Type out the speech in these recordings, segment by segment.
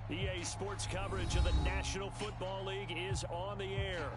EA Sports coverage of the National Football League is on the air.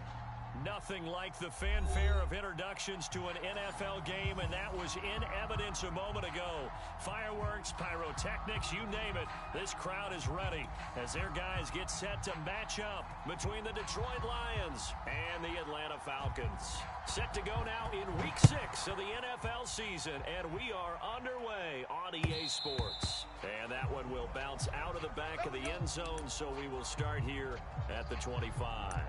Nothing like the fanfare of introductions to an NFL game, and that was in evidence a moment ago. Fireworks, pyrotechnics, you name it. This crowd is ready as their guys get set to match up between the Detroit Lions and the Atlanta Falcons. Set to go now in Week 6 of the NFL season, and we are underway on EA Sports. And that one will bounce out of the back of the end zone, so we will start here at the 25.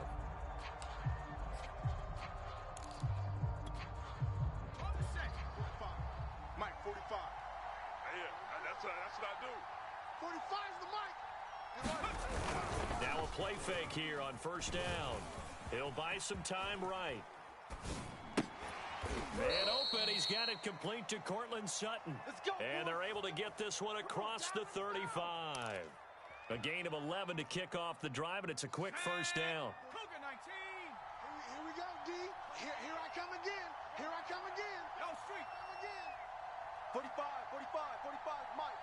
Now a play fake here on first down. He'll buy some time right. And open, he's got it complete to Cortland Sutton. And they're able to get this one across the 35. A gain of 11 to kick off the drive, and it's a quick first down. Here we go, D. Here I come again. Here I come again. Yo, street. 45, Mike.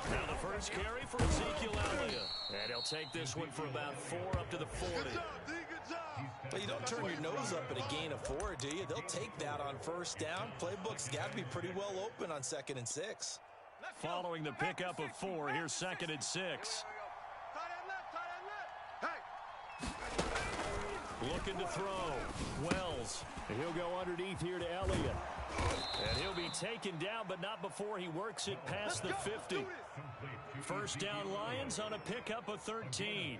Now the first carry for Ezekiel Elliott. And he'll take this one for about 4 up to the 40. Good job, D. Good job. Well, you don't turn your nose up at a gain of 4, do you? They'll take that on first down. Playbook's got to be pretty well open on 2nd and 6. Following the pickup of 4, here's 2nd and 6. Tight end left. Hey. Looking to throw. Wells. And he'll go underneath here to Elliott. And he'll be taken down, but not before he works it past the 50. First down Lions on a pickup of 13.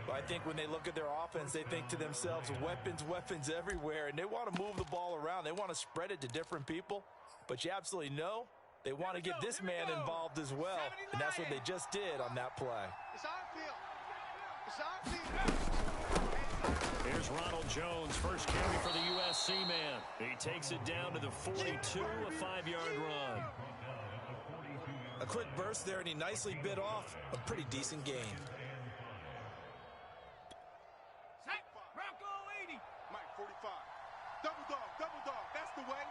Well, I think when they look at their offense, they think to themselves, weapons everywhere, and they want to move the ball around. They want to spread it to different people. But you absolutely know they want to get this man involved as well, and that's what they just did on that play. It's our field. Here's Ronald Jones, first carry for the USC man. He takes it down to the 42, a 5-yard run. A quick burst there, and he nicely bit off a pretty decent gain. Set. Bronco 80. Mike, 45. Double dog. That's the way.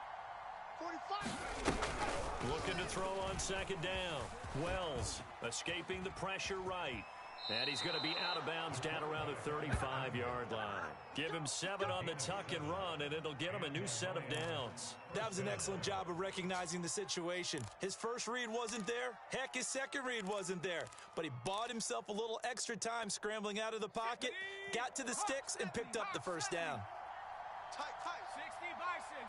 45. Looking to throw on second down. Wells escaping the pressure right. And he's going to be out of bounds down around the 35-yard line. Give him 7 on the tuck and run, and it'll get him a new set of downs. That was an excellent job of recognizing the situation. His first read wasn't there. Heck, his second read wasn't there. But he bought himself a little extra time scrambling out of the pocket, got to the sticks, and picked up the first down. Tight. 60 Bison.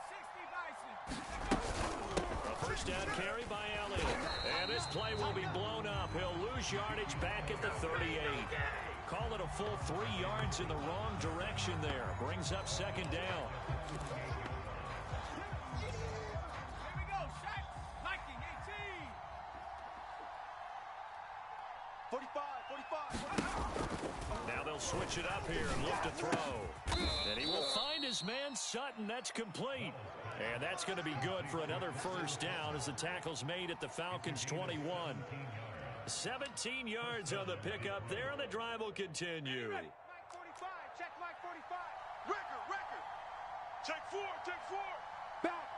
A first down carry by Elliott. And this play will be blown up. He'll lose yardage back at the 38. Call it a full 3 yards in the wrong direction there. Brings up second down. Here we go. Shot. Liking 18. 45. Now they'll switch it up here and look to throw. And he will find his man Sutton. That's complete. And that's going to be good for another first down as the tackle's made at the Falcons' 21. 17 yards on the pickup there, and the drive will continue. Mike 45. Check Mike 45. Record. Check 4. Back.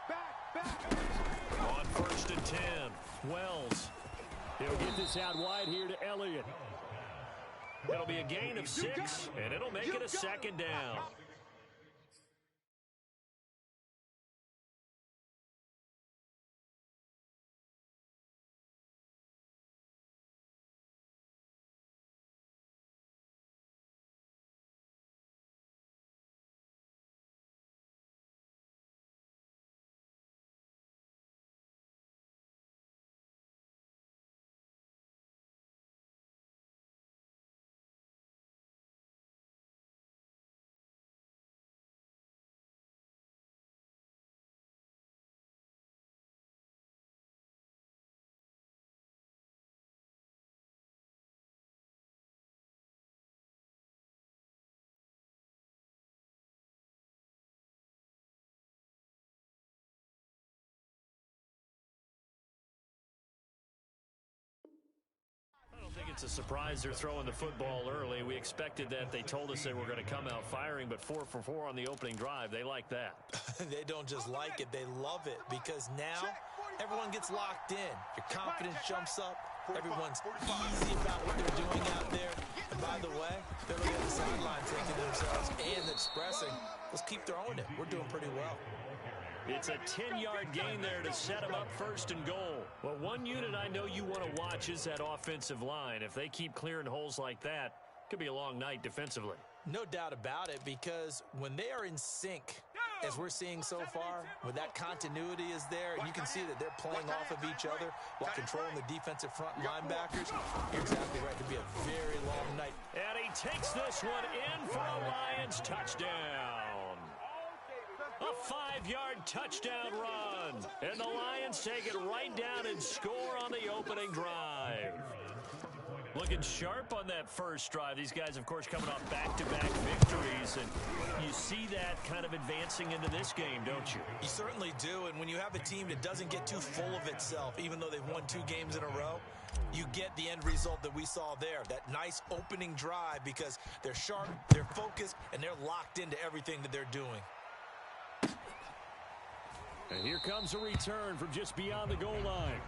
On first and 10, Wells. He'll get this out wide here to Elliott. It'll be a gain of 6, and it'll make it a second down. It's a surprise they're throwing the football early. We expected that. They told us they were going to come out firing, but 4 for 4 on the opening drive. They like that. They don't just like it, they love it, because now everyone gets locked in. Your confidence jumps up, Everyone's easy about what they're doing out there. And by the way, they're looking at the sideline taking themselves and expressing, let's keep throwing it. We're doing pretty well. It's a 10-yard gain there to set them up 1st and goal. Well, one unit I know you want to watch is that offensive line. If they keep clearing holes like that, it could be a long night defensively. No doubt about it, because when they are in sync, as we're seeing so far, when that continuity is there, and you can see that they're playing off of each other while controlling the defensive front linebackers, you're exactly right. To be a very long night. And he takes this one in for a Lions touchdown. A 5-yard touchdown run. And the Lions take it right down and score on the opening drive. Looking sharp on that first drive. These guys, of course, coming off back-to-back victories. And you see that kind of advancing into this game, don't you? You certainly do. And when you have a team that doesn't get too full of itself, even though they've won 2 games in a row, you get the end result that we saw there. That nice opening drive, because they're sharp, they're focused, and they're locked into everything that they're doing. And here comes a return from just beyond the goal line.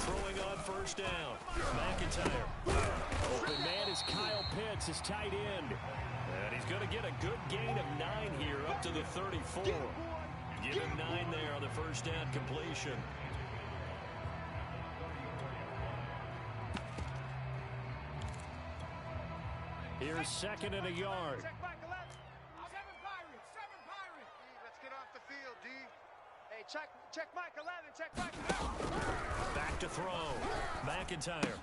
Throwing on 1st down. McIntyre. Open man is Kyle Pitts, his tight end. And he's going to get a good gain of 9 here up to the 34. Give him 9 there on the 1st down completion. Here's 2nd and a yard. Check back 11. 7 Pirates. 7 Pirates. Let's get off the field, D. Hey, check back 11. Check back 11. Back to throw. McIntyre.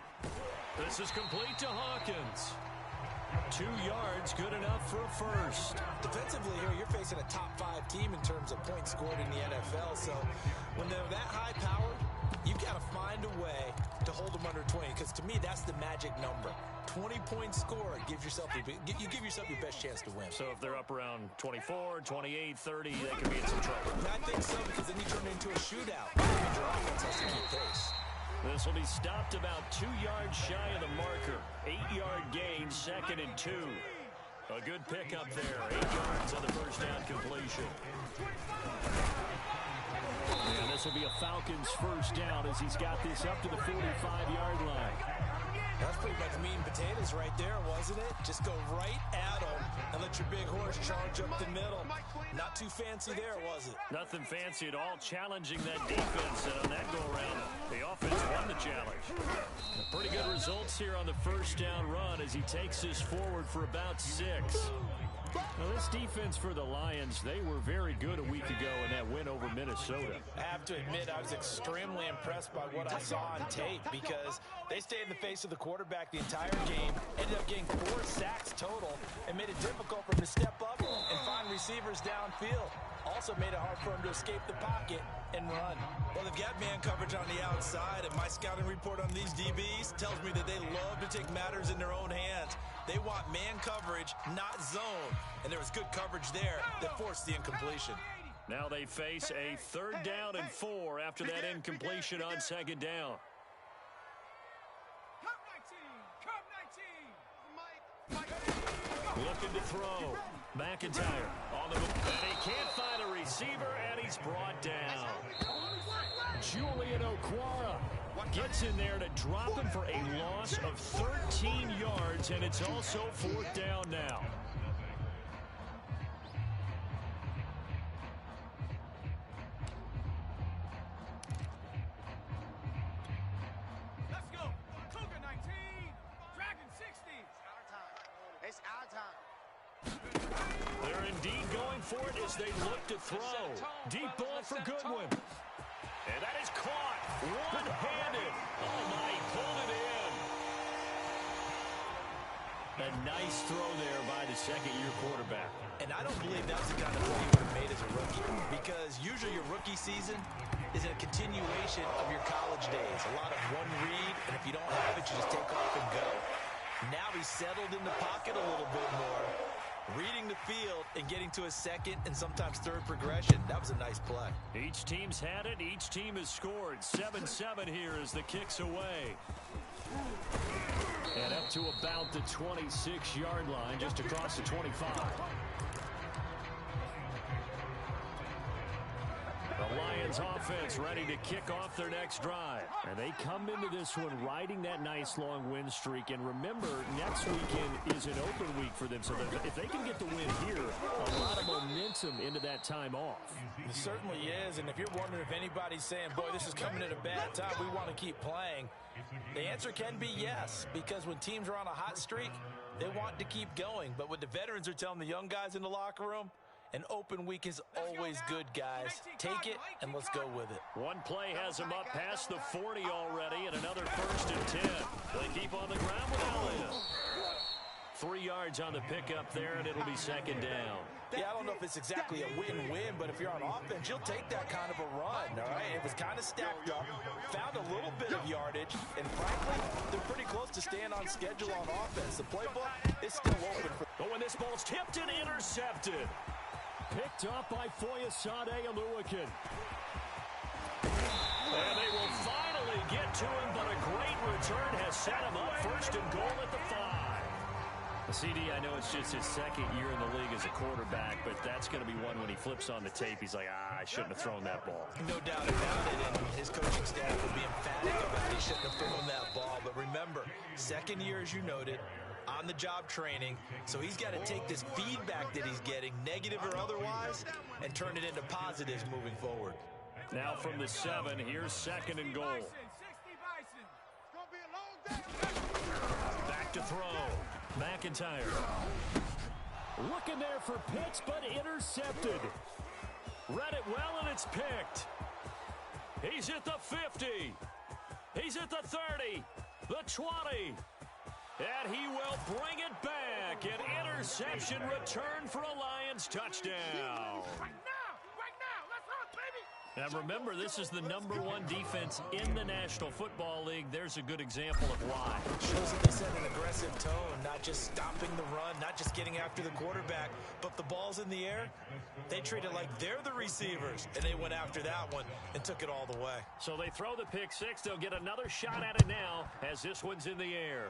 This is complete to Hawkins. 2 yards, good enough for a first. Defensively here, you're facing a top 5 team in terms of points scored in the NFL. So when they're that high powered, you've got to find a way to hold them under 20, because to me, that's the magic number. 20 points scored gives yourself you give yourself your best chance to win. So if they're up around 24, 28, 30, they could be in some trouble. I think so, because then you turn it into a shootout. Your offense has to keep pace. This will be stopped about 2 yards shy of the marker. 8-yard gain, 2nd and 2. A good pickup there. 8 yards on the 1st down completion. And this will be a Falcons 1st down as he's got this up to the 45-yard line. That's pretty much meat and potatoes right there, wasn't it? Just go right at them and let your big horse charge up the middle. Not too fancy there, was it? Nothing fancy at all, challenging that defense. And on that go-around, the offense won the challenge. Pretty good results here on the 1st down run as he takes this forward for about 6. Now, this defense for the Lions, they were very good a week ago in that win over Minnesota. I have to admit, I was extremely impressed by what I saw on tape, because they stayed in the face of the quarterback the entire game, ended up getting 4 sacks total, and made it difficult for him to step up and find receivers downfield. Also made it hard for him to escape the pocket and run. Well, they've got man coverage on the outside, and my scouting report on these DBs tells me that they love to take matters in their own hands. They want man coverage, not zone. And there was good coverage there that forced the incompletion. Now they face a 3rd down and 4 after that incompletion on 2nd down. Looking to throw. McIntyre on the move. And he can't find a receiver, and he's brought down. Julian Okwara gets in there to drop him for a loss of 13 yards, and it's also 4th down now. Let's go. Cougar 19. Dragon 60. It's our time. They're indeed going for it as they look to throw. Deep ball for Goodwin. And that is caught. One-handed. Oh, my, pulled it in. A nice throw there by the 2nd-year quarterback. And I don't believe that was the kind of play you would have made as a rookie, because usually your rookie season is a continuation of your college days. A lot of one read, and if you don't have it, you just take off and go. Now he's settled in the pocket a little bit more. reading the field and getting to a second and sometimes third progression. That was a nice play. Each team's had it. Each team has scored. 7-7 here as the kick's away. And up to about the 26-yard line, just across the 25. The Lions offense ready to kick off their next drive. And they come into this one riding that nice long win streak. And remember, next weekend is an open week for them. So if they can get the win here, a lot of momentum into that time off. It certainly is. And if you're wondering if anybody's saying, boy, this is coming at a bad time, we want to keep playing, the answer can be yes. Because when teams are on a hot streak, they want to keep going. But what the veterans are telling the young guys in the locker room, an open week is always good, guys. Take it, and let's go with it. One play has them up past the 40 already, and another 1st and 10. They keep on the ground with Elliott. 3 yards on the pickup there, and it'll be 2nd down. Yeah, I don't know if it's exactly a win-win, but if you're on offense, you'll take that kind of a run, all right? It was kind of stacked up, found a little bit of yardage, and frankly, they're pretty close to staying on schedule on offense. The playbook is still open. But when this ball's tipped and intercepted. Picked up by Foyesade Oluwakin. And they will finally get to him, but a great return has set him up 1st and goal at the 5. CD, I know it's just his 2nd year in the league as a quarterback, but that's going to be one when he flips on the tape. He's like, I shouldn't have thrown that ball. No doubt about it, and his coaching staff will be emphatic about he shouldn't have thrown that ball. But remember, 2nd year, as you noted, on-the-job training, so he's got to take this feedback that he's getting, negative or otherwise, and turn it into positives moving forward. Now from the 7, here's 2nd and goal. Back to throw. McIntyre. Looking there for Pitts, but intercepted. Read it well, and it's picked. He's at the 50. He's at the 30. The 20. And he will bring it back. An interception return for a Lions touchdown. Right now, let's run, baby. And remember, this is the #1 defense in the National Football League. There's a good example of why. Shows that they set an aggressive tone, not just stopping the run, not just getting after the quarterback, but the ball's in the air. They treat it like they're the receivers, and they went after that one and took it all the way. So they throw the pick 6. They'll get another shot at it now as this one's in the air.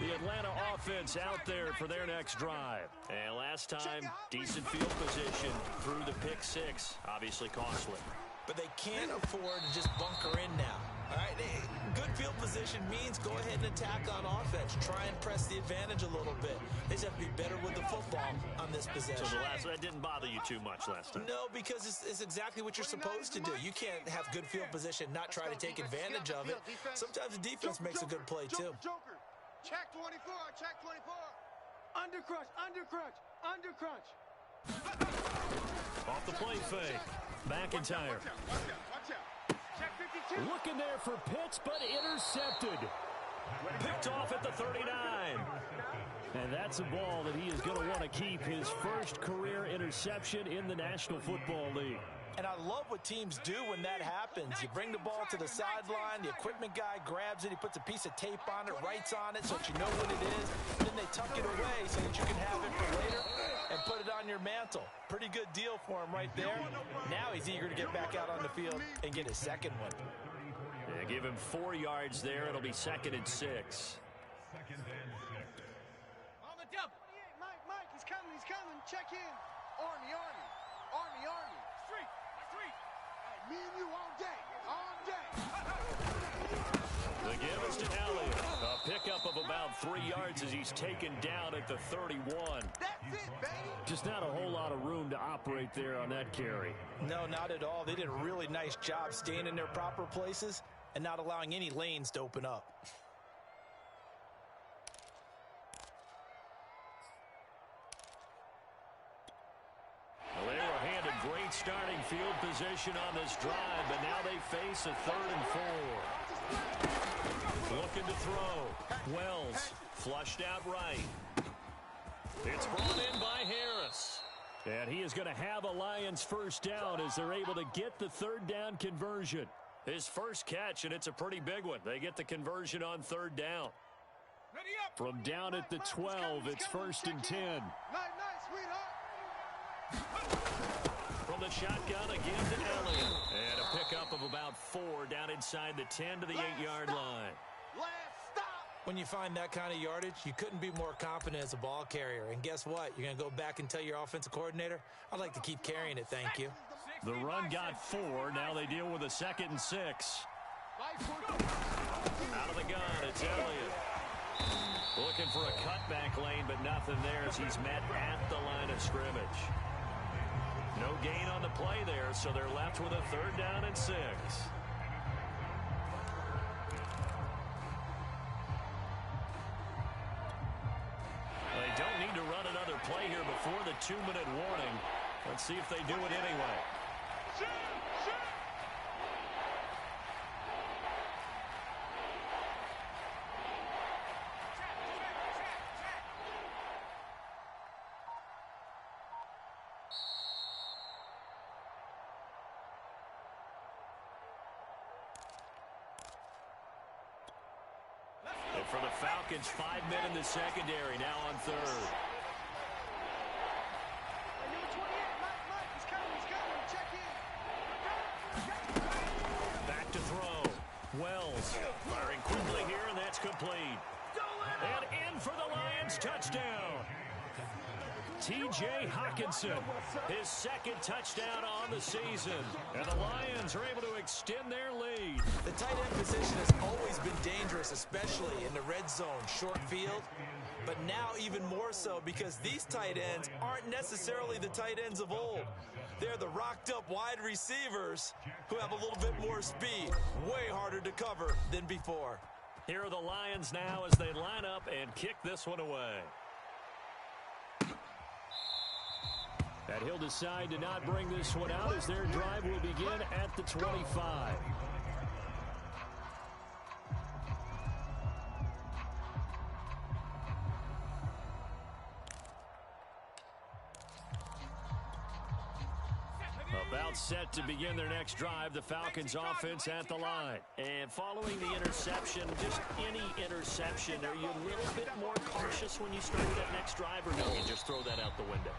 The Atlanta offense out there for their next drive. And last time, decent field position through the pick 6. Obviously costly. But they can't afford to just bunker in now. All right, good field position means go ahead and attack on offense. Try and press the advantage a little bit. They just have to be better with the football on this possession. So that didn't bother you too much last time? No, because it's exactly what you're supposed to do. You can't have good field position, not try to take advantage of it. Sometimes the defense makes a good play, too. Joker. Check 24, check 24. Undercrunch, undercrunch, undercrunch. Off the play fake. McIntyre. Watch out. Check 52. Looking there for Pitts, but intercepted. Picked off at the 39. And that's a ball that he is going to want to keep. His first career interception in the National Football League. And I love what teams do when that happens. You bring the ball to the sideline, the equipment guy grabs it, he puts a piece of tape on it, writes on it so that you know what it is, and then they tuck it away so that you can have it for later and put it on your mantle. Pretty good deal for him right there. Now he's eager to get back out on the field and get his 2nd one. Yeah, give him 4 yards there. It'll be 2nd and 6. On the double. Mike, he's coming. Check in. Army. Street. Me and you all day. The give is to Elliott. A pickup of about 3 yards as he's taken down at the 31. That's it, baby. Just not a whole lot of room to operate there on that carry. No, not at all. They did a really nice job staying in their proper places and not allowing any lanes to open up. Well, they were handed great starting field position on this drive, but now they face a 3rd and 4. Looking to throw. Wells flushed out right. It's brought in by Harris. And he is going to have a Lions first down as they're able to get the third down conversion. His first catch, and it's a pretty big one. They get the conversion on third down. From down at the 12, it's 1st and 10. From the shotgun again to Elliott. And a pickup of about 4 down inside the 10 to the 8-yard line. When you find that kind of yardage, you couldn't be more confident as a ball carrier. And guess what? You're going to go back and tell your offensive coordinator, I'd like to keep carrying it, thank you. The run got 4. Now they deal with a 2nd and 6. Out of the gun, it's Elliott. Looking for a cutback lane, but nothing there as he's met at the line of scrimmage. No gain on the play there, so they're left with a 3rd down and 6. They don't need to run another play here before the 2-minute warning. Let's see if they do it anyway. And for the Falcons, 5 men in the secondary, now on 3rd. Back to throw. Wells firing quickly here, and that's complete. And in for the Lions, touchdown. T.J. Hockenson, his 2nd touchdown on the season. And the Lions are able to extend their lead. The tight end position has always been dangerous, especially in the red zone, short field. But now even more so because these tight ends aren't necessarily the tight ends of old. They're the rocked-up wide receivers who have a little bit more speed. Way harder to cover than before. Here are the Lions now as they line up and kick this one away. And he'll decide to not bring this one out as their drive will begin at the 25. About set to begin their next drive, the Falcons offense at the line. And following the interception, just any interception, are you a little bit more cautious when you start that next drive, or no, you just throw that out the window?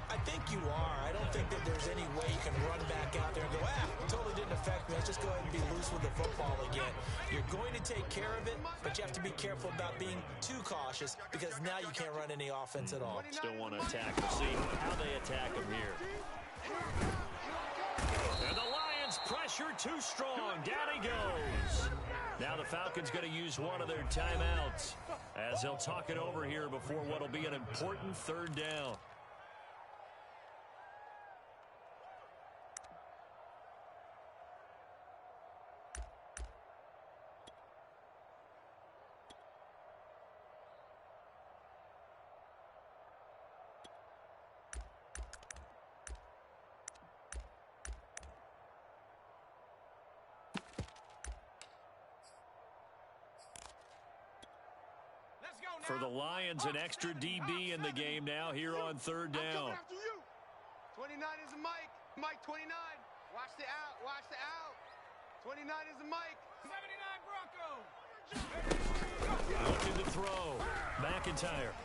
I think you are. I don't think that there's any way you can run back out there and go, totally didn't affect me. Let's just go ahead and be loose with the football again. You're going to take care of it, but you have to be careful about being too cautious because now you can't run any offense at all. Still want to attack. We'll see how they attack him here. And the Lions pressure too strong. Down he goes. Now the Falcons going to use one of their timeouts as they'll talk it over here before what will be an important 3rd down. For the Lions, an extra DB in the game now here on 3rd down. 29 is a Mike. Mike 29. Watch the out. Watch the out. 29 is a Mike. 79 Bronco. Looking to throw. McIntyre.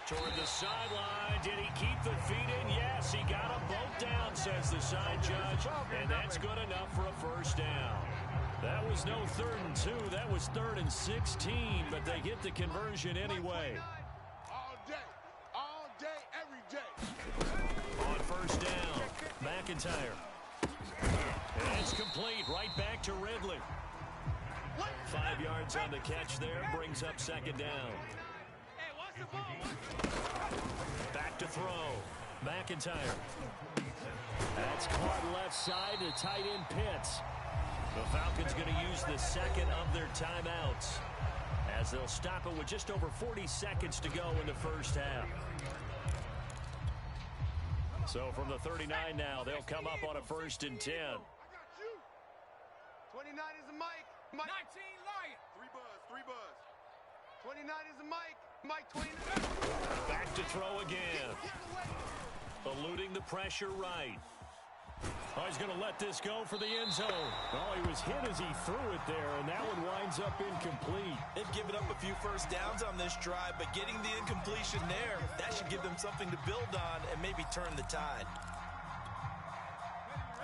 Toward the sideline. Did he keep the feet in? Yes, he got them both down, says the side judge. And that's good enough for a 1st down. That was no 3rd and 2. That was 3rd and 16, but they get the conversion anyway. All day, every day. On 1st down, McIntyre. And it's complete. Right back to Ridley. 5 yards on the catch there. Brings up 2nd down. Back to throw. McIntyre. That's caught left side to tight end Pitts. The Falcons going to use the 2nd of their timeouts as they'll stop it with just over 40 seconds to go in the 1st half. So from the 39 now, they'll come up on a 1st and 10. 29 is a Mike. 19 Lion. 3 buzz. 29 is a Mike. Mike 29. Back to throw again. Eluding the pressure right. Oh, he's going to let this go for the end zone. Oh, he was hit as he threw it there, and that one winds up incomplete. They've given up a few first downs on this drive, but getting the incompletion there, that should give them something to build on and maybe turn the tide.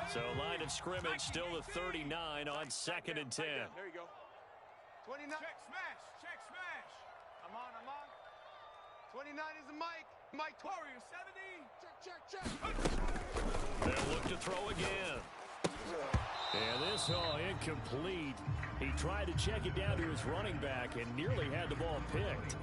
So line of scrimmage still the 39 on 2nd and 10. There you go. 29. Check smash. Check smash. I'm on. 29 is the Mike. Mike Warrior 70. Check. They'll look to throw again. And this, incomplete. He tried to check it down to his running back and nearly had the ball picked.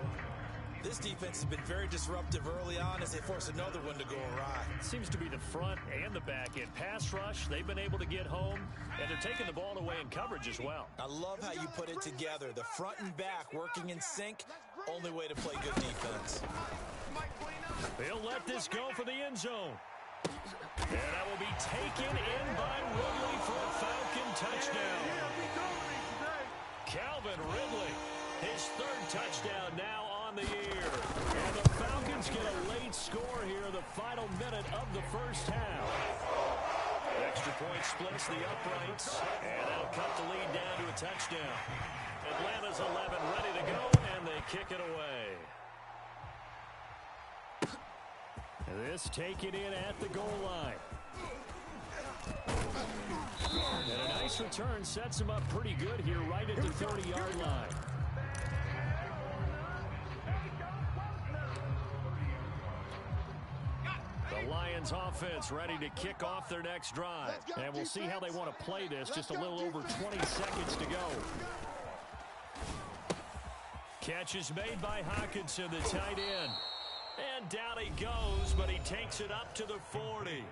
This defense has been very disruptive early on as they force another one to go awry. Seems to be the front and the back end. Pass rush, they've been able to get home, and they're taking the ball away in coverage as well. I love how you put it together. The front and back working in sync, only way to play good defense. They'll let this go for the end zone. And that will be taken in by Ridley for a Falcon touchdown. Calvin Ridley, his 3rd touchdown now on the year. And the Falcons get a late score here, the final minute of the first half. Extra point splits the uprights, and that'll cut the lead down to a touchdown. Atlanta's 11 ready to go, and they kick it away. This taken in at the goal line. And a nice return sets him up pretty good here right at the 30-yard line. The Lions offense ready to kick off their next drive. And we'll see how they want to play this. Just a little over 20 seconds to go. Catch is made by Hawkinson, the tight end. And down he goes, but he takes it up to the 40.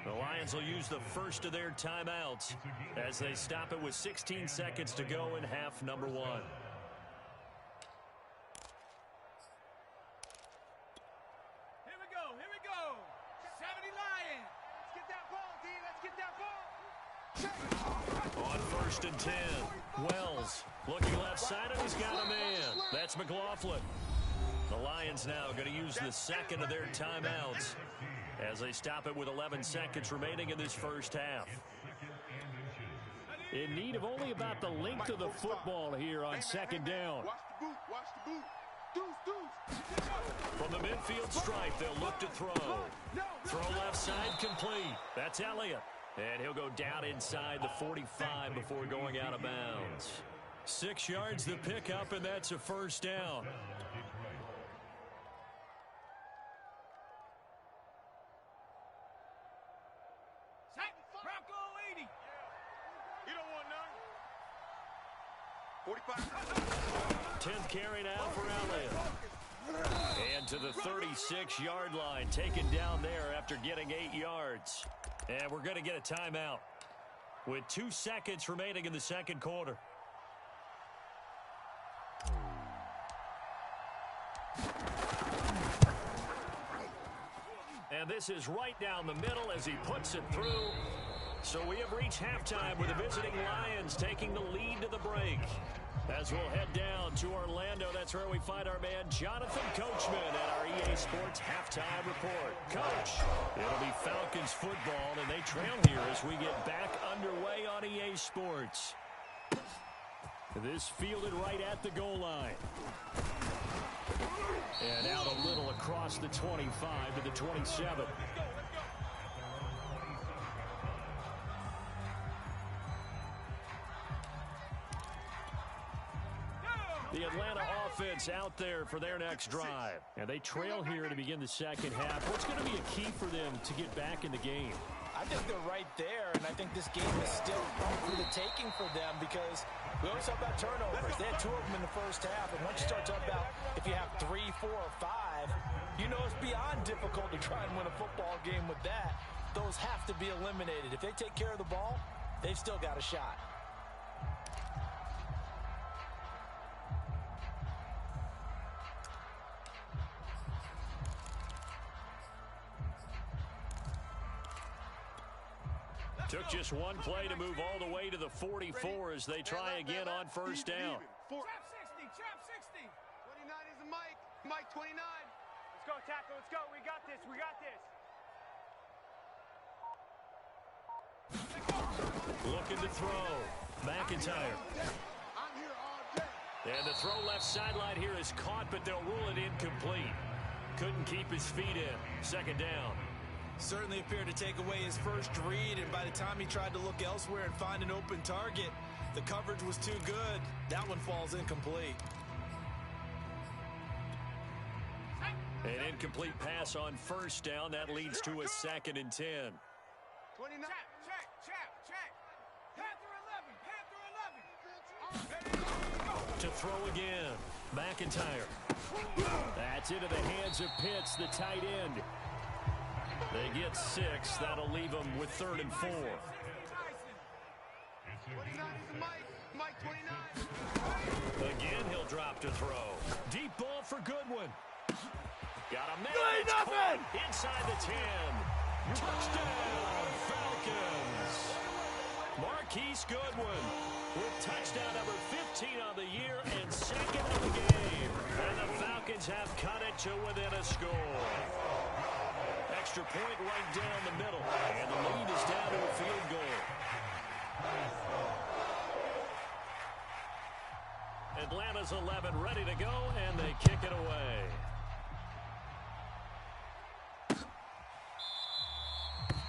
The Lions will use the first of their timeouts as they stop it with 16 seconds to go in half number 1. Here we go. 70 Lions. Let's get that ball, D. Let's get that ball. On 1st and 10, Wells looking left side, and he's got a man. That's McLaughlin. The Lions now going to use the 2nd of their timeouts as they stop it with 11 seconds remaining in this first half. In need of only about the length of the football here on 2nd down. Watch the boot. Deuce. From the midfield stripe, they'll look to throw. Throw left side complete. That's Elliott. And he'll go down inside the 45 before going out of bounds. 6 yards the pickup, and that's a first down. Bronco 80. You don't want none. 45. 10th carry now for Elliott. And to the 36-yard line, taken down there after getting 8 yards. And we're going to get a timeout with 2 seconds remaining in the 2nd quarter. And this is right down the middle as he puts it through. So we have reached halftime with the visiting Lions taking the lead to the break. As we'll head down to Orlando, that's where we find our man Jonathan Coachman at our EA Sports Halftime Report. Coach, it'll be Falcons football, and they trail here as we get back underway on EA Sports. This fielded right at the goal line. And out a little across the 25 to the 27. The Atlanta offense out there for their next drive. And they trail here to begin the 2nd half. What's going to be a key for them to get back in the game? I think they're right there, and I think this game is still for the taking for them because we always talk about turnovers. They had 2 of them in the first half, and once you start talking about if you have 3, 4, or 5, you know it's beyond difficult to try and win a football game with that. Those have to be eliminated. If they take care of the ball, they've still got a shot. Took just one play to move all the way to the 44 as they try again on 1st down. Trap 60. 29 is the Mike. Let's go. We got this. We got this. Looking to throw. McIntyre. I'm here all day. And the throw left sideline here is caught, but they'll rule it incomplete. Couldn't keep his feet in. Second down. Certainly appeared to take away his first read, and by the time he tried to look elsewhere and find an open target, the coverage was too good. That one falls incomplete. An incomplete pass on first down. That leads to a 2nd and 10. 29. Check. Panther 11. To throw again. McIntyre. That's into the hands of Pitts, the tight end. They get 6. That'll leave them with 3rd and 4. 29 is Mike 29. Again, he'll drop to throw. Deep ball for Goodwin. Got a man. Inside the 10. Touchdown, Falcons. Marquise Goodwin with touchdown number 15 on the year and 2nd of the game. And the Falcons have cut it to within a score. Extra point right down the middle. And the lead is down to a field goal. Atlanta's 11 ready to go, and they kick it away.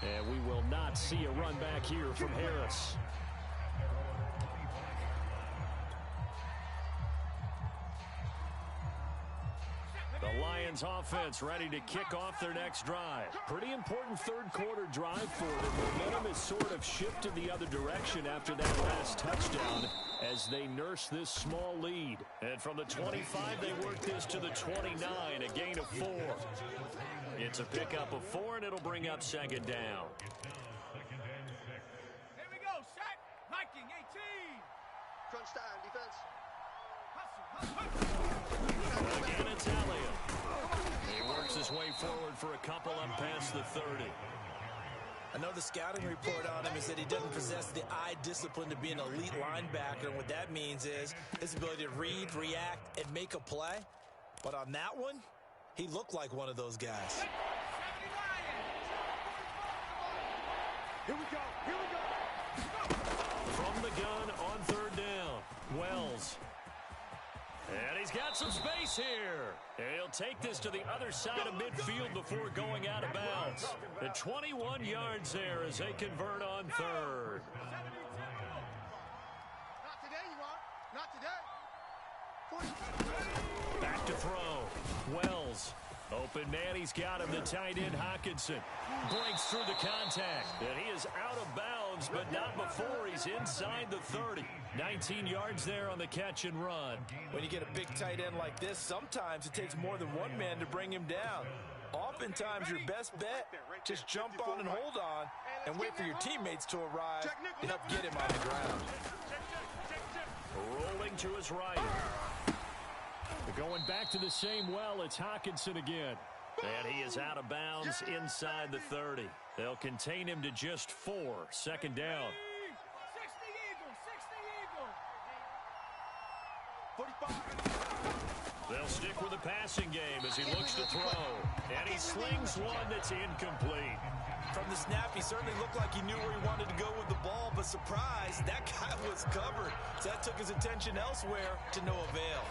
And we will not see a run back here from Harris. The Lions offense ready to kick off their next drive. Pretty important third quarter drive for them. Momentum has sort of shifted the other direction after that last touchdown as they nurse this small lead. And from the 25, they work this to the 29, a gain of 4. It's a pickup of 4, and it'll bring up 2nd down. Here we go. Shaq. Viking 18. Crunch time. Defense. Again, it's Elliott. He works his way forward for a couple up past the 30. I know the scouting report on him is that he doesn't possess the eye discipline to be an elite linebacker. And what that means is his ability to read, react, and make a play. But on that one, he looked like one of those guys. Here we go. From the gun on 3rd down, Wells. And he's got some space here. And he'll take this to the other side of midfield before going out of bounds. The 21 yards there as they convert on 3rd. Not today, you are. Not today. Back to throw. Wells. Open man, he's got him. The tight end, Hockenson. Breaks through the contact. And he is out of bounds, but not before he's inside the 30. 19 yards there on the catch and run. When you get a big tight end like this, sometimes it takes more than one man to bring him down. Oftentimes, your best bet, just jump on and hold on and wait for your teammates to arrive and help get him on the ground. Rolling to his right. Going back to the same well, it's Hockenson again. And he is out of bounds inside the 30. They'll contain him to just 4. 2nd down. 45. They'll stick with the passing game as he looks to throw. And he slings one that's incomplete. From the snap, he certainly looked like he knew where he wanted to go with the ball, but surprise, that guy was covered. So that took his attention elsewhere to no avail.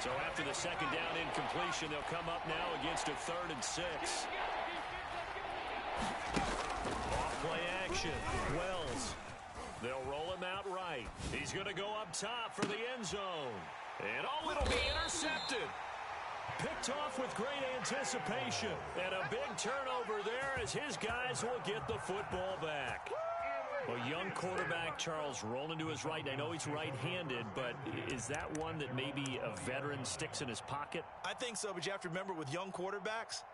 So after the 2nd down incompletion, they'll come up now against a 3rd and 6. Off play action. Wells. They'll roll him out right. He's going to go up top for the end zone. And it'll be intercepted. Picked off with great anticipation. And a big turnover there as his guys will get the football back. A young quarterback, Charles, rolling to his right. I know he's right-handed, but is that one that maybe a veteran sticks in his pocket? I think so, but you have to remember with young quarterbacks,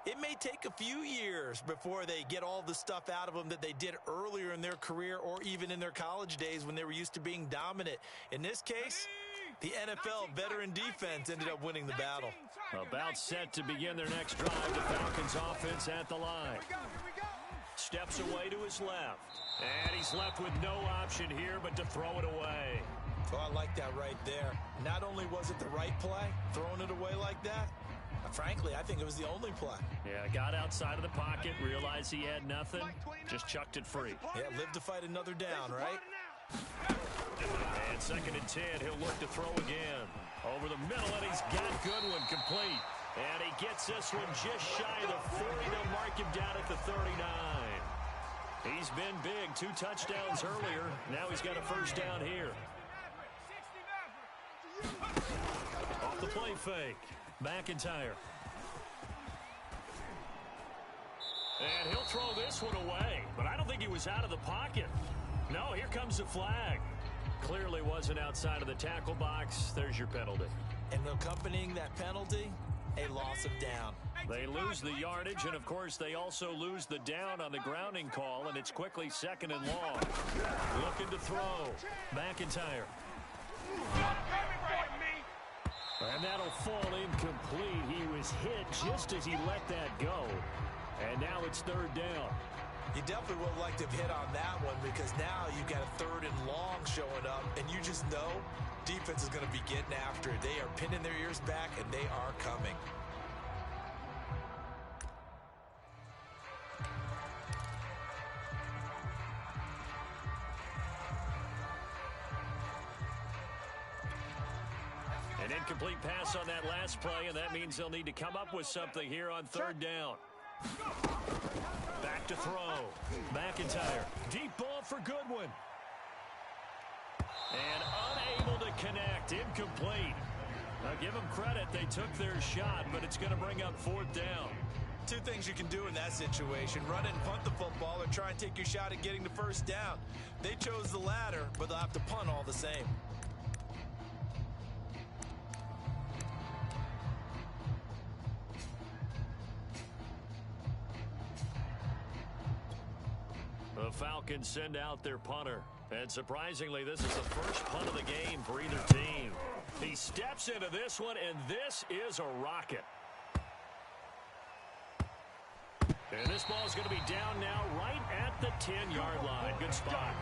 it may take a few years before they get all the stuff out of them that they did earlier in their career or even in their college days when they were used to being dominant. In this case, the NFL veteran defense ended up winning the battle. About set to begin their next drive. The Falcons offense at the line. Steps away to his left. And he's left with no option here but to throw it away. Oh, I like that right there. Not only was it the right play, throwing it away like that, I Frankly, I think it was the only play. Yeah, got outside of the pocket, realized he had nothing, just chucked it free. Yeah, live to fight another down, right? And 2nd and 10, he'll look to throw again. Over the middle, and he's got Goodwin complete. And he gets this one just shy of the 40. They'll mark him down at the 39. He's been big, 2 touchdowns earlier. Now he's got a first down here. Off the play fake. McIntyre. And he'll throw this one away. But I don't think he was out of the pocket. No, here comes the flag. Clearly wasn't outside of the tackle box. There's your penalty. And accompanying that penalty, a loss of down. They lose the yardage, and of course they also lose the down on the grounding call, and it's quickly 2nd and long. Looking to throw. McIntyre. And that'll fall incomplete. He was hit just as he let that go. And now it's 3rd down. You definitely would have liked to have hit on that one, because now you've got a 3rd and long showing up, and you just know defense is going to be getting after it. They are pinning their ears back, and they are coming. An incomplete pass on that last play, and that means they'll need to come up with something here on 3rd down. Back to throw. McIntyre. Deep ball for Goodwin. And unable to connect. Incomplete. Now give them credit. They took their shot, but it's going to bring up 4th down. 2 things you can do in that situation: run and punt the football, or try and take your shot at getting the first down. They chose the latter, but they'll have to punt all the same. The Falcons send out their punter. And surprisingly, this is the first punt of the game for either team. He steps into this one, and this is a rocket. And this ball is going to be down now right at the 10-yard line. Good spot.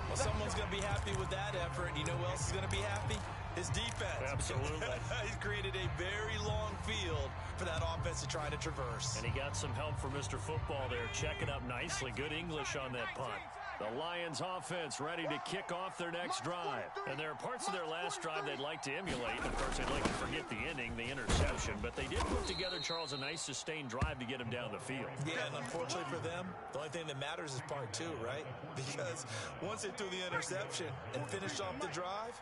Well, someone's going to be happy with that effort. You know who else is going to be happy? His defense. Absolutely. He's created a very long field for that offense to try to traverse. And he got some help from Mr. Football there, checking up nicely. Good English on that punt. The Lions offense ready to kick off their next drive. And there are parts of their last drive they'd like to emulate. Of course, they'd like to forget the ending, the interception. But they did put together, Charles, a nice sustained drive to get him down the field. Yeah, and unfortunately for them, the only thing that matters is part 2, right? Because once they threw the interception and finished off the drive,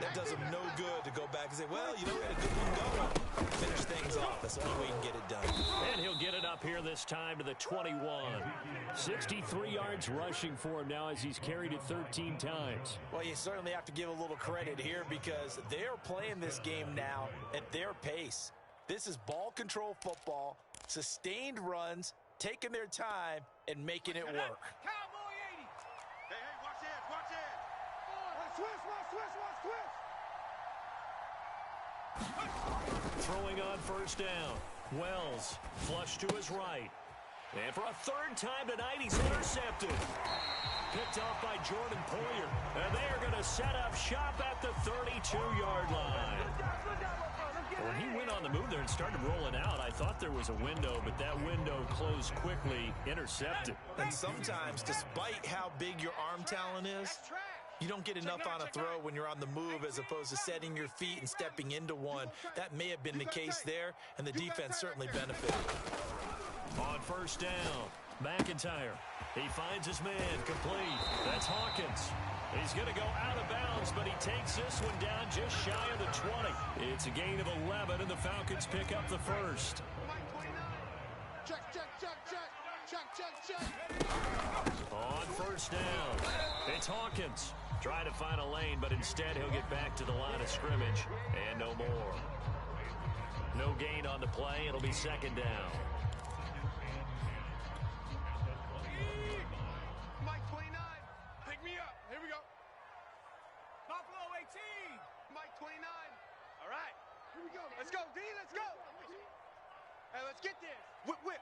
that does them no good to go back and say, well, you know, we had a good one going. Finish things off. That's the only way you can get it done. And he'll get it up here this time to the 21. 63 yards rushing for him now as he's carried it 13 times. Well, you certainly have to give a little credit here, because they're playing this game now at their pace. This is ball control football, sustained runs, taking their time, and making it work. Cowboy 80. Hey, watch this, watch this. Watch twist. Throwing on first down. Wells, flush to his right. And for a 3rd time tonight, he's intercepted. Picked off by Jordan Poyer. And they are going to set up shop at the 32-yard line. When he went on the move there and started rolling out, I thought there was a window, but that window closed quickly, intercepted. And sometimes, despite how big your arm talent is, you don't get enough on a throw when you're on the move as opposed to setting your feet and stepping into one. That may have been the case there, and the defense certainly benefited. On first down, McIntyre. He finds his man, complete. That's Hawkins. He's going to go out of bounds, but he takes this one down just shy of the 20. It's a gain of 11, and the Falcons pick up the first. Check. On first down, it's Hawkins. Trying to find a lane, but instead he'll get back to the line of scrimmage, and no more. No gain on the play. It'll be 2nd down. Mike 29, pick me up. Here we go. Buffalo 18. Mike 29. All right. Here we go. Let's go, D. Let's go. Hey, let's get this. Whip.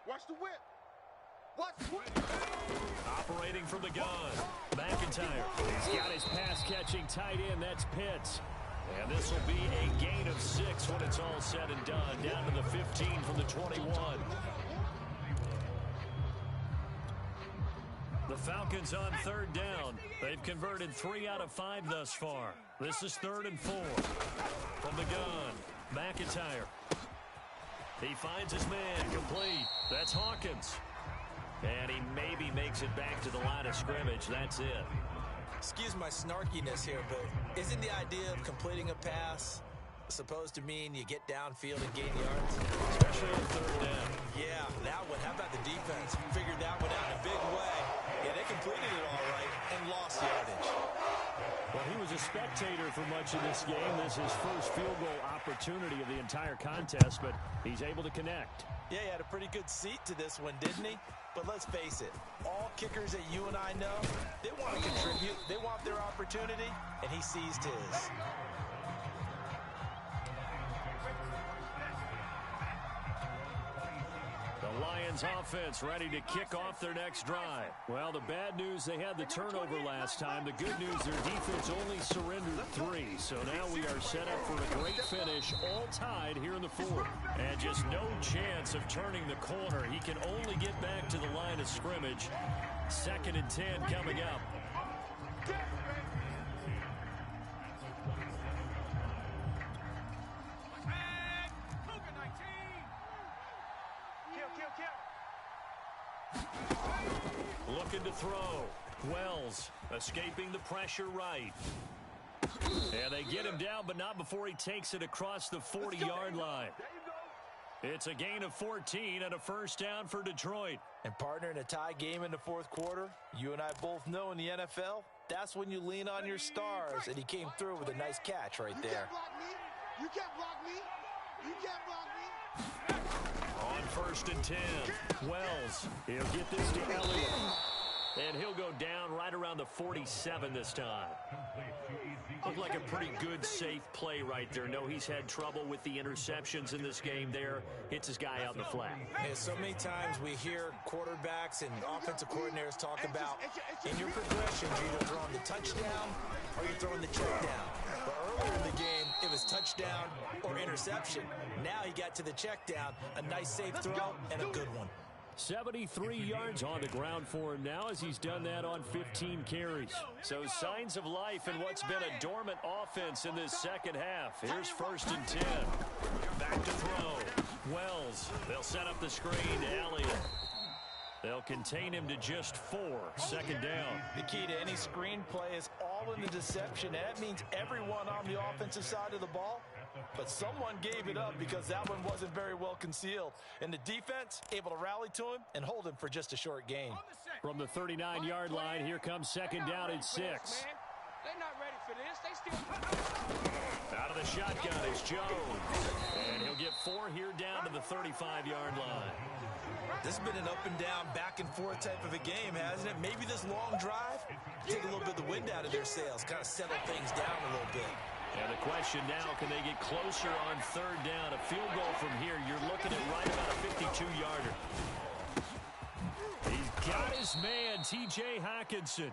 Watch the whip. Watch the whip. Operating from the gun, McIntyre. He's got his pass-catching tight end. That's Pitts. And this will be a gain of 6 when it's all said and done. Down to the 15 from the 21. The Falcons on 3rd down. They've converted 3 out of 5 thus far. This is 3rd and 4. From the gun, McIntyre. He finds his man, complete. That's Hawkins. And he maybe makes it back to the line of scrimmage. That's it. Excuse my snarkiness here, but isn't the idea of completing a pass supposed to mean you get downfield and gain yards? Especially on 3rd down. Yeah, that one. How about the defense? Figured that one out in a big way. Yeah, they completed it all right and lost yardage. Well, he was a spectator for much of this game. This is his first field goal opportunity of the entire contest, but he's able to connect. Yeah, he had a pretty good seat to this one, didn't he? But let's face it, all kickers that you and I know, they want to contribute. They want their opportunity, and he seized his. The Lions offense ready to kick off their next drive. Well, the bad news, they had the turnover last time. The good news, their defense only surrendered 3. So now we are set up for a great finish, all tied here in the 4th. And just no chance of turning the corner. He can only get back to the line of scrimmage. 2nd and 10 coming up. Looking to throw. Wells escaping the pressure right. And they get him down, but not before he takes it across the 40-yard line. It's a gain of 14 and a 1st down for Detroit. And partner, in a tie game in the 4th quarter, you and I both know in the NFL, that's when you lean on your stars, and he came through with a nice catch right there. You can't block me. You can't block me. On 1st and 10, Wells, he'll get this to Elliott. And he'll go down right around the 47 this time. Looked like a pretty good, safe play right there. No, he's had trouble with the interceptions in this game there. Hits his guy out in the flat. Yeah, so many times we hear quarterbacks and offensive coordinators talk about in your progressions, you're either throwing the touchdown or you're throwing the check down. But earlier in the game, it was touchdown or interception. Now he got to the check down, a nice safe throw and a good one. 73 yards on the ground for him now as he's done that on 15 carries. So signs of life in what's been a dormant offense in this 2nd half. Here's 1st and 10. Back to throw. Wells, they'll set up the screen to Elliott. They'll contain him to just 4. 2nd down. The key to any screen play is all in the deception. And that means everyone on the offensive side of the ball. But someone gave it up because that one wasn't very well concealed. And the defense able to rally to him and hold him for just a short gain. From the 39-yard line, here comes 2nd down and 6. They're not ready for this. They still... Out of the shotgun is Jones. And he'll get 4 here down to the 35-yard line. This has been an up and down, back and forth type of a game, hasn't it? Maybe this long drive, take a little bit of the wind out of their sails, kind of settle things down a little bit. And the question now, can they get closer on 3rd down? A field goal from here, you're looking at right about a 52-yarder. He's got his man, T.J. Hawkinson.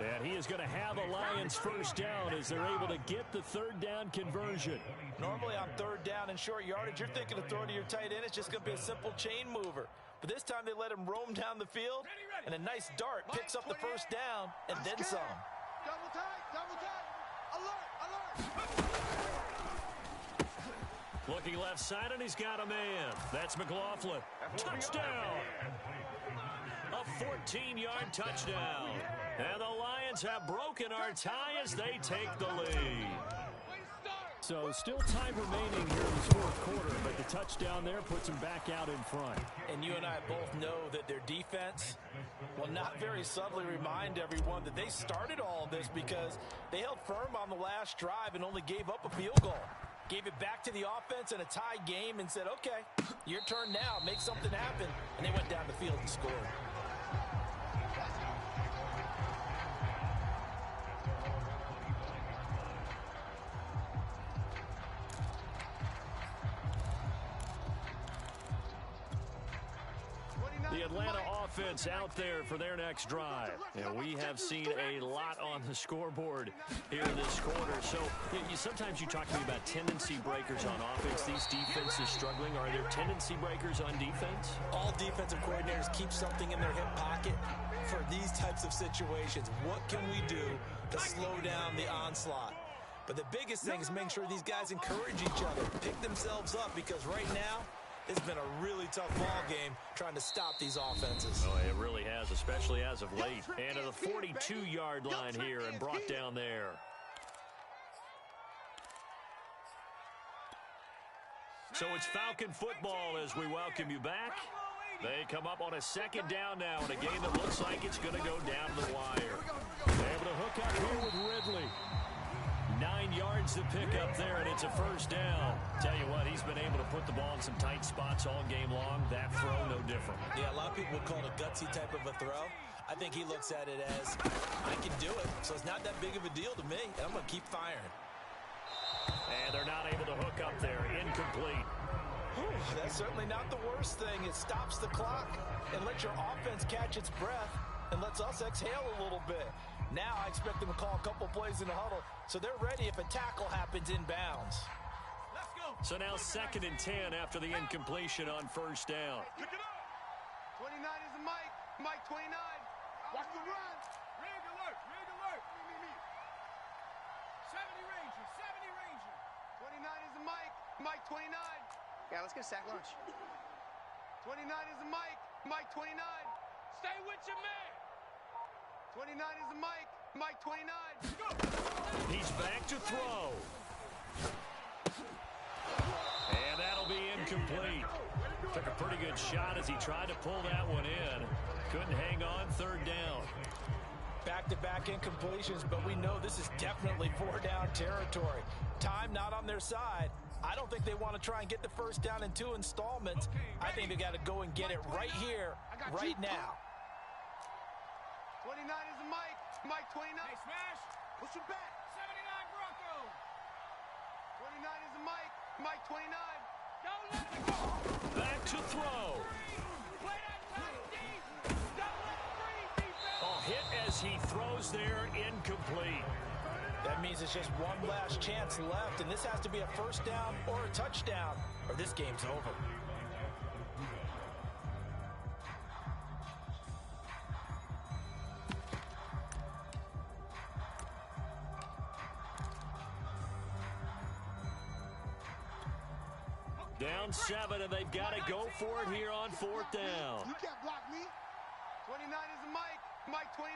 And he is going to have a Lions 1st down as they're able to get the 3rd down conversion. Normally on 3rd down and short yardage, you're thinking of throwing to your tight end. It's just going to be a simple chain mover. But this time they let him roam down the field, and a nice dart picks up the 1st down and then some. Double tight, double tight. Alert, alert. Looking left side, and he's got a man. That's McLaughlin. Touchdown. A 14-yard touchdown. And the Lions have broken our tie as they take the lead. So still time remaining here in this 4th quarter, but the touchdown there puts them back out in front. And you and I both know that their defense will not very subtly remind everyone that they started all of this because they held firm on the last drive and only gave up a field goal. Gave it back to the offense in a tie game and said, okay, your turn now, make something happen. And they went down the field and scored. The the Atlanta offense out there for their next drive. And we have seen a lot on the scoreboard here this quarter. So sometimes you talk to me about tendency breakers on offense. These defenses struggling. Are there tendency breakers on defense? All defensive coordinators keep something in their hip pocket for these types of situations. What can we do to slow down the onslaught? But the biggest thing is making sure these guys encourage each other, pick themselves up, because right now, it's been a really tough ball game trying to stop these offenses. Oh, it really has, especially as of late. And to the 42-yard line here and brought down there. So it's Falcon football as we welcome you back. They come up on a second down now in a game that looks like it's going to go down to the wire. Able to hook up here with Ridley. 9 yards to pick up there, and it's a first down. Tell you what, he's been able to put the ball in some tight spots all game long. That throw, no different. Yeah, a lot of people would call it a gutsy type of a throw. I think he looks at it as, I can do it, so it's not that big of a deal to me, and I'm going to keep firing. And they're not able to hook up there. Incomplete. That's certainly not the worst thing. It stops the clock and lets your offense catch its breath and lets us exhale a little bit. Now I expect them to call a couple plays in the huddle, so they're ready if a tackle happens inbounds. Let's go. So now 2nd and 10 after the incompletion on first down. Pick it up. 29 is a Mike. Mike 29. Watch the run. Rig alert. Rig alert. Me. 70 Ranger. 70 Ranger. 29 is a Mike. Mike 29. Yeah, let's get a sack lunch. 29 is a Mike. Mike 29. Stay with your man. 29 is a Mike. Mike 29. Go. He's back to throw. And that'll be incomplete. Took a pretty good shot as he tried to pull that one in. Couldn't hang on. 3rd down. Back-to-back incompletions, but we know this is definitely 4-down territory. Time not on their side. I don't think they want to try and get the first down in 2 installments. I think they got to go and get it right here, right now. 29 is a Mike. Mike 29. Hey, smash. Push him back. 79 Broncos. 29 is a Mike. Mike 29. Don't let it go. Back to throw. Play that tight D. Don't let it free, defense. Oh, hit as he throws there, incomplete. That means it's just one last chance left, and this has to be a first down or a touchdown, or this game's over. Down 7, and they've got to go for it here on 4th down. You can't block me. 29 is a Mike. Mike 29.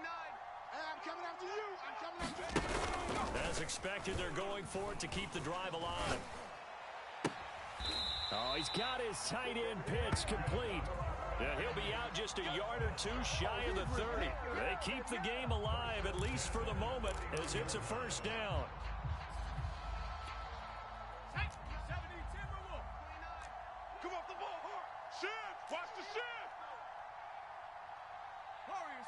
Hey, I'm coming after you. I'm coming after you. As expected, they're going for it to keep the drive alive. Oh, he's got his tight end pitch complete. And he'll be out just a yard or 2 shy of the 30. They keep the game alive, at least for the moment, as it's a first down. Come off the ball, hard. Shift. Watch the shift. Warrior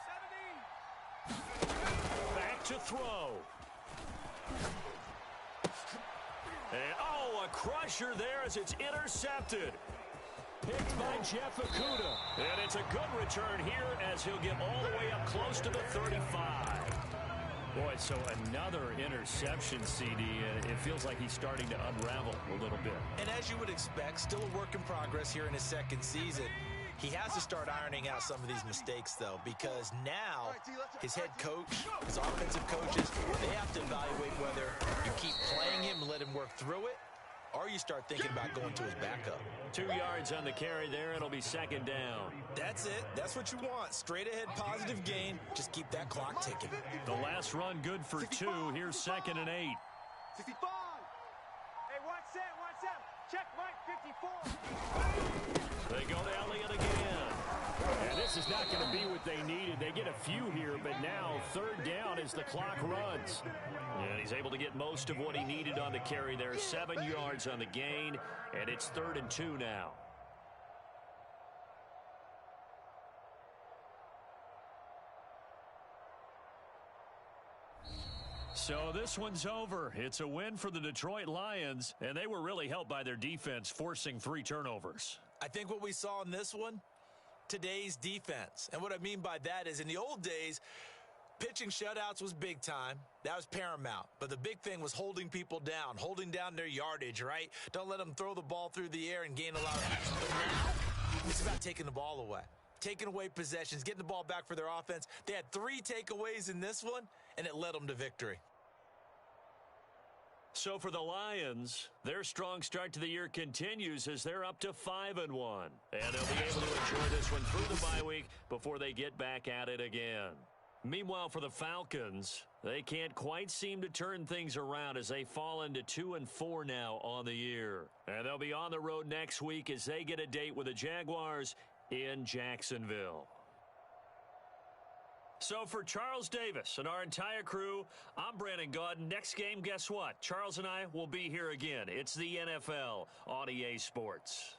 70. Back to throw. And, oh, a crusher there as it's intercepted. Picked by Jeff Okudah. And it's a good return here as he'll get all the way up close to the 35. Boy, so another interception, CD. It feels like he's starting to unravel a little bit. And as you would expect, still a work in progress here in his 2nd season. He has to start ironing out some of these mistakes, though, because now his head coach, his offensive coaches, they have to evaluate whether you keep playing him and let him work through it, or you start thinking about going to his backup. 2 yards on the carry there. It'll be 2nd down. That's it. That's what you want. Straight ahead, positive gain. Just keep that clock ticking. The last run good for 2. Here's 2nd and 8. 65. Hey, one set. Check Mike 54. They go to Elliott again. And this is not going to be what they needed. They get a few here, but now 3rd down as the clock runs. And he's able to get most of what he needed on the carry there. 7 yards on the gain, and it's 3rd and 2 now. So this one's over. It's a win for the Detroit Lions, and they were really helped by their defense, forcing 3 turnovers. I think what we saw in this one, today's defense. And what I mean by that is in the old days, pitching shutouts was big time. That was paramount. But the big thing was holding people down, holding down their yardage, right? Don't let them throw the ball through the air and gain a lot of... But now, it's about taking the ball away. Taking away possessions, getting the ball back for their offense. They had 3 takeaways in this one, and it led them to victory. So for the Lions, their strong start to the year continues as they're up to 5-1. And they'll be able to enjoy this one through the bye week before they get back at it again. Meanwhile, for the Falcons, they can't quite seem to turn things around as they fall into 2-4 now on the year. And they'll be on the road next week as they get a date with the Jaguars in Jacksonville. So for Charles Davis and our entire crew, I'm Brandon Gaudin. Next game, guess what? Charles and I will be here again. It's the NFL on EA Sports.